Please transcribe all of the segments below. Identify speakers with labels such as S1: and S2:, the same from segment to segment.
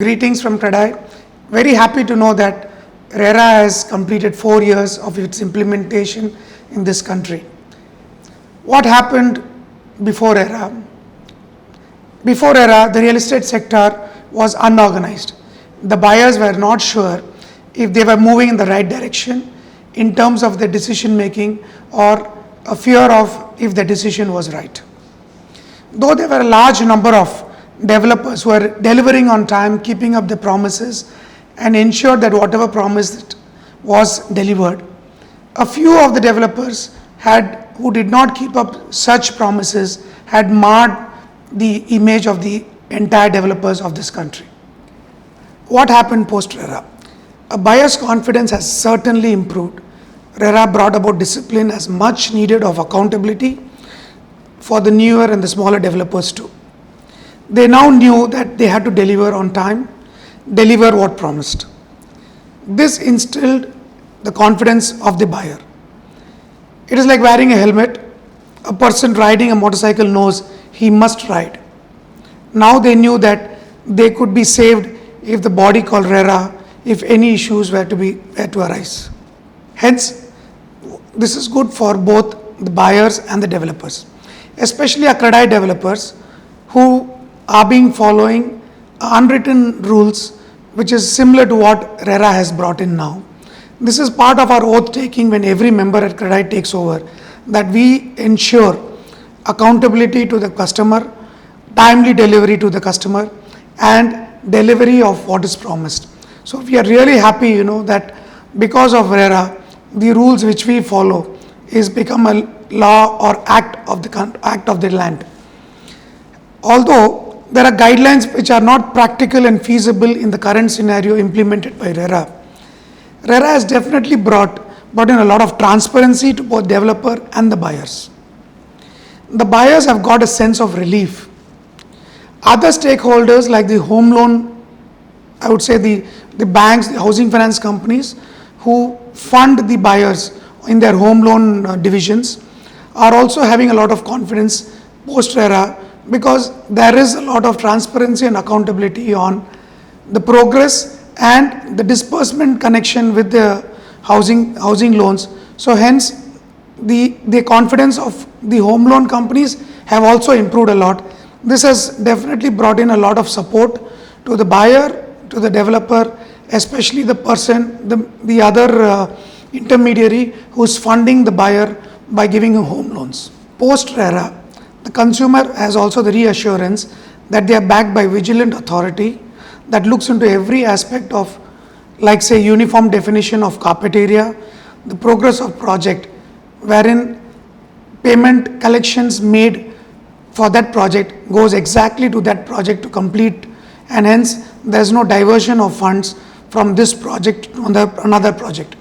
S1: Greetings from CREDAI. Very happy to know that RERA has completed 4 years of its implementation in this country. What happened before RERA? Before RERA, the real estate sector was unorganized. The buyers were not sure if they were moving in the right direction in terms of their decision making or a fear of if the decision was right. Though there were a large number of developers who are delivering on time, keeping up the promises and ensure that whatever promised was delivered. A few of the developers who did not keep up such promises had marred the image of the entire developers of this country. What happened post RERA? A buyer's confidence has certainly improved. RERA brought about discipline as much needed of accountability for the newer and the smaller developers too. They now knew that they had to deliver on time, deliver what promised. This instilled the confidence of the buyer. It is like wearing a helmet. A person riding a motorcycle knows he must ride. Now they knew that they could be saved if the body called RERA, if any issues were to arise. Hence, this is good for both the buyers and the developers, especially our CREDAI developers who are being following unwritten rules which is similar to what RERA has brought in now. This is part of our oath taking when every member at CREDAI takes over, that we ensure accountability to the customer, timely delivery to the customer and delivery of what is promised. So we are really happy that because of RERA, the rules which we follow is become a law or act of the land. Although there are guidelines which are not practical and feasible in the current scenario implemented by RERA. RERA has definitely brought in a lot of transparency to both developer and the buyers. The buyers have got a sense of relief. Other stakeholders like the home loan, I would say the banks, the housing finance companies who fund the buyers in their home loan divisions are also having a lot of confidence post RERA, because there is a lot of transparency and accountability on the progress and the disbursement connection with the housing loans. So hence the confidence of the home loan companies have also improved a lot. This has definitely brought in a lot of support to the buyer, to the developer, especially the person, the other intermediary who is funding the buyer by giving him home loans. Post RERA, the consumer has also the reassurance that they are backed by vigilant authority that looks into every aspect of, like say, uniform definition of carpet area, the progress of project, wherein payment collections made for that project goes exactly to that project to complete, and hence there is no diversion of funds from this project to another project.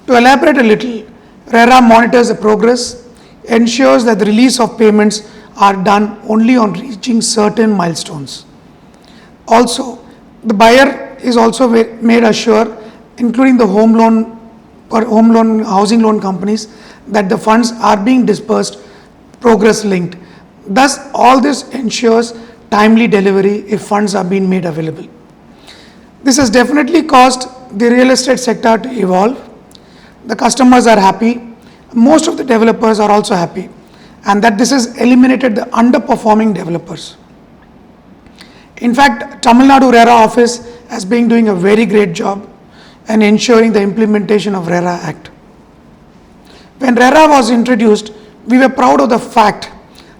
S1: To elaborate a little, RERA monitors the progress, ensures that the release of payments are done only on reaching certain milestones. Also, the buyer is also made assured, including the home loan housing loan companies, that the funds are being disbursed progress linked. Thus, all this ensures timely delivery if funds are being made available. This has definitely caused the real estate sector to evolve. The customers are happy. Most of the developers are also happy, and that this has eliminated the underperforming developers. In fact, Tamil Nadu RERA office has been doing a very great job in ensuring the implementation of RERA Act. When RERA was introduced, we were proud of the fact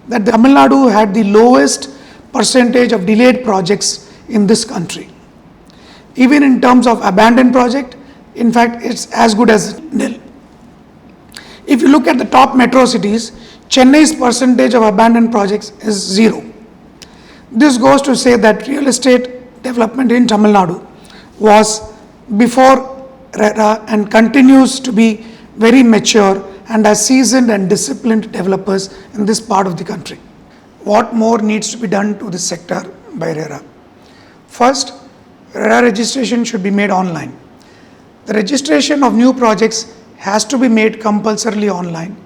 S1: that Tamil Nadu had the lowest percentage of delayed projects in this country. Even in terms of abandoned project, in fact, it's as good as nil. If you look at the top metro cities, Chennai's percentage of abandoned projects is 0. This goes to say that real estate development in Tamil Nadu was before RERA and continues to be very mature and has seasoned and disciplined developers in this part of the country. What more needs to be done to this sector by RERA? First, RERA registration should be made online. The registration of new projects has to be made compulsorily online.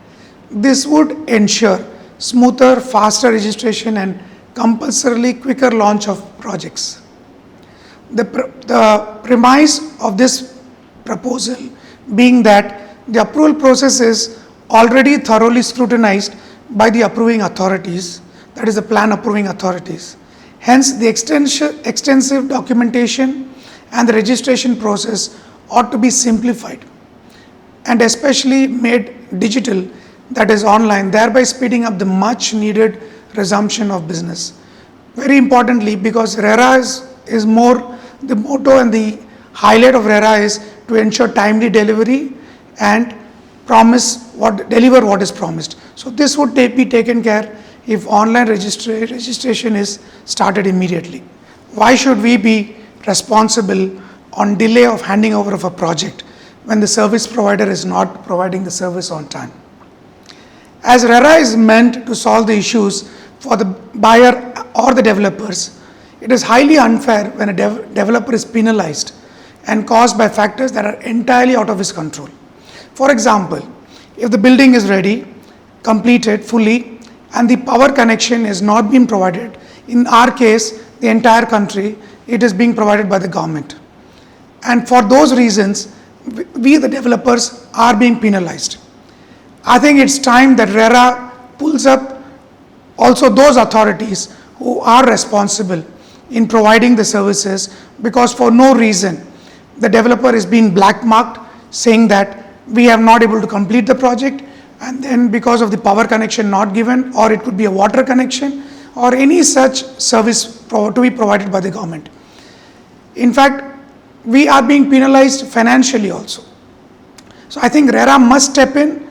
S1: This would ensure smoother, faster registration and compulsorily quicker launch of projects. The premise of this proposal being that the approval process is already thoroughly scrutinized by the approving authorities, that is the plan approving authorities. Hence, the extensive documentation and the registration process ought to be simplified and especially made digital, that is online, thereby speeding up the much needed resumption of business. Very importantly, because RERA is more the motto and the highlight of RERA is to ensure timely delivery and deliver what is promised. So this would be taken care if online registration is started immediately. Why should we be responsible on delay of handing over of a project when the service provider is not providing the service on time? As RERA is meant to solve the issues for the buyer or the developers, it is highly unfair when a developer is penalized and caused by factors that are entirely out of his control. For example, if the building is ready, completed fully, and the power connection is not being provided, in our case, the entire country, it is being provided by the government. And for those reasons, we the developers are being penalized. I think it's time that RERA pulls up also those authorities who are responsible in providing the services, because for no reason the developer is being black marked saying that we have not able to complete the project, and then because of the power connection not given, or it could be a water connection or any such service to be provided by the government. In fact, we are being penalized financially also. So I think RERA must step in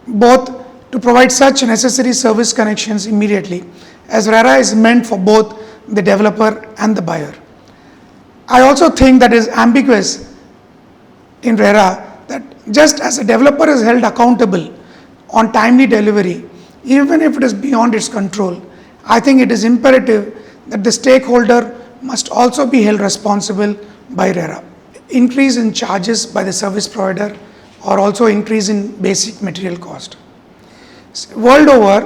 S1: both to provide such necessary service connections immediately, as RERA is meant for both the developer and the buyer. I also think that is ambiguous in RERA that just as a developer is held accountable on timely delivery, even if it is beyond its control, I think it is imperative that the stakeholder must also be held responsible by RERA. Increase in charges by the service provider or also increase in basic material cost. World over,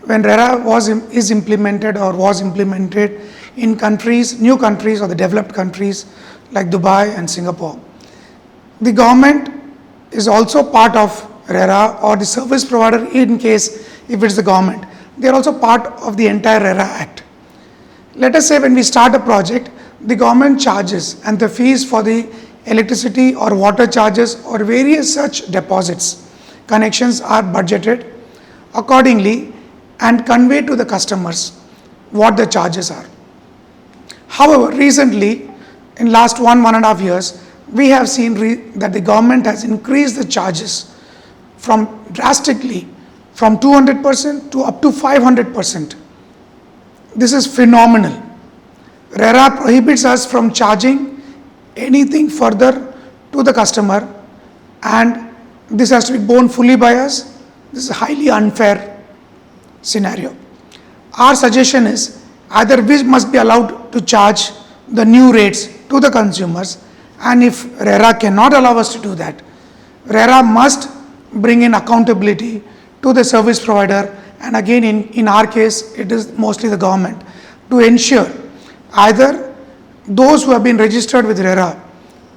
S1: when RERA is implemented or was implemented in countries, new countries or the developed countries like Dubai and Singapore, the government is also part of RERA, or the service provider in case if it's the government, they are also part of the entire RERA Act. Let us say when we start a project, the government charges and the fees for the electricity or water charges or various such deposits, connections are budgeted accordingly and conveyed to the customers what the charges are. However, recently, in last 1.5 years, we have seen that the government has increased the charges from drastically from 200% to up to 500%. This is phenomenal. RERA prohibits us from charging anything further to the customer, and this has to be borne fully by us. This is a highly unfair scenario. Our suggestion is either we must be allowed to charge the new rates to the consumers, and if RERA cannot allow us to do that, RERA must bring in accountability to the service provider, and again in our case it is mostly the government, to ensure either those who have been registered with RERA,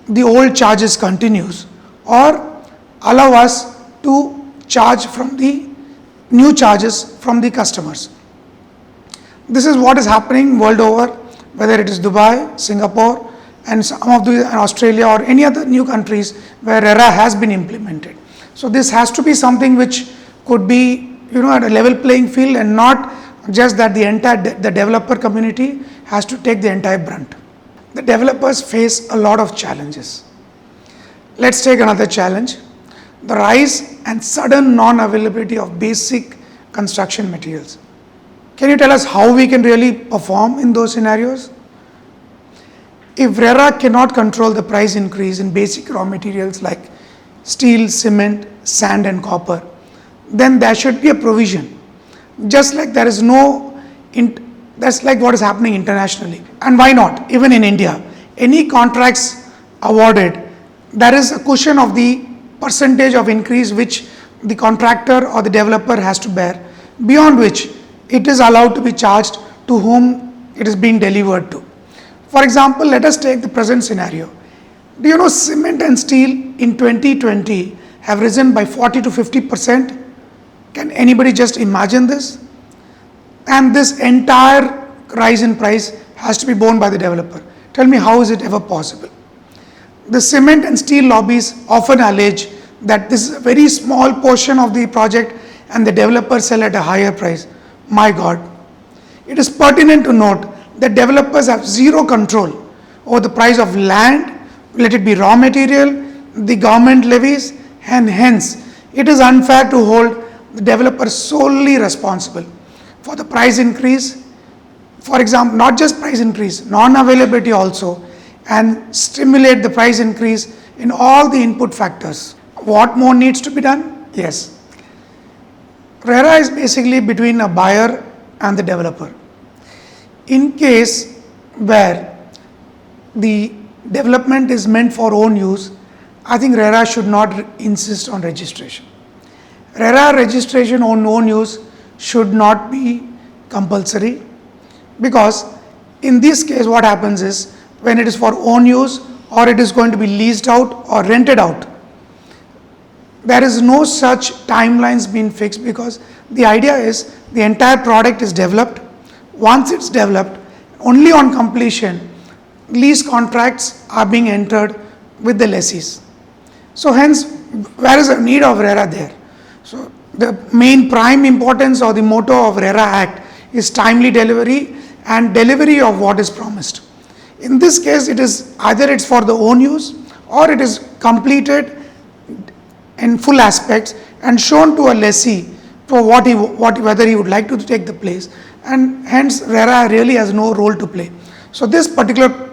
S1: the old charges continues, or allow us to charge from the new charges from the customers. This is what is happening world over, whether it is Dubai, Singapore, and some of the Australia or any other new countries where RERA has been implemented. So this has to be something which could be, at a level playing field, and not just that the developer community has to take the entire brunt. The developers face a lot of challenges. Let's take another challenge: the rise and sudden non-availability of basic construction materials. Can you tell us how we can really perform in those scenarios? If RERA cannot control the price increase in basic raw materials like steel, cement, sand and copper, then there should be a provision. Just like there is that's like what is happening internationally. And why not? Even in India, any contracts awarded, there is a cushion of the percentage of increase which the contractor or the developer has to bear, beyond which it is allowed to be charged to whom it is being delivered to. For example, let us take the present scenario. Do you know cement and steel in 2020 have risen by 40 to 50%? Can anybody just imagine this? And this entire rise in price has to be borne by the developer. Tell me, how is it ever possible? The cement and steel lobbies often allege that this is a very small portion of the project and the developers sell at a higher price. My God. It is pertinent to note that developers have zero control over the price of land, let it be raw material, the government levies, and hence it is unfair to hold the developer solely responsible for the price increase. For example, not just price increase, non-availability also, and stimulate the price increase in all the input factors. What more needs to be done? Yes. RERA is basically between a buyer and the developer. In case where the development is meant for own use, I think RERA should not insist on registration. RERA registration on own use should not be compulsory, because in this case what happens is, when it is for own use or it is going to be leased out or rented out, there is no such timelines being fixed, because the idea is the entire product is developed. Once it's developed, only on completion, lease contracts are being entered with the lessees. So hence, where is the need of RERA there? So the main prime importance or the motto of RERA Act is timely delivery and delivery of what is promised. In this case, it is either it's for the own use or it is completed in full aspects and shown to a lessee for whether he would like to take the place, and hence RERA really has no role to play. So this particular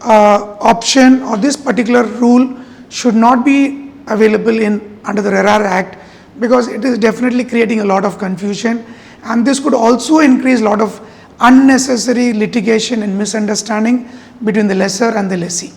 S1: option or this particular rule should not be available under the RERA Act, because it is definitely creating a lot of confusion, and this could also increase a lot of unnecessary litigation and misunderstanding between the lessor and the lessee.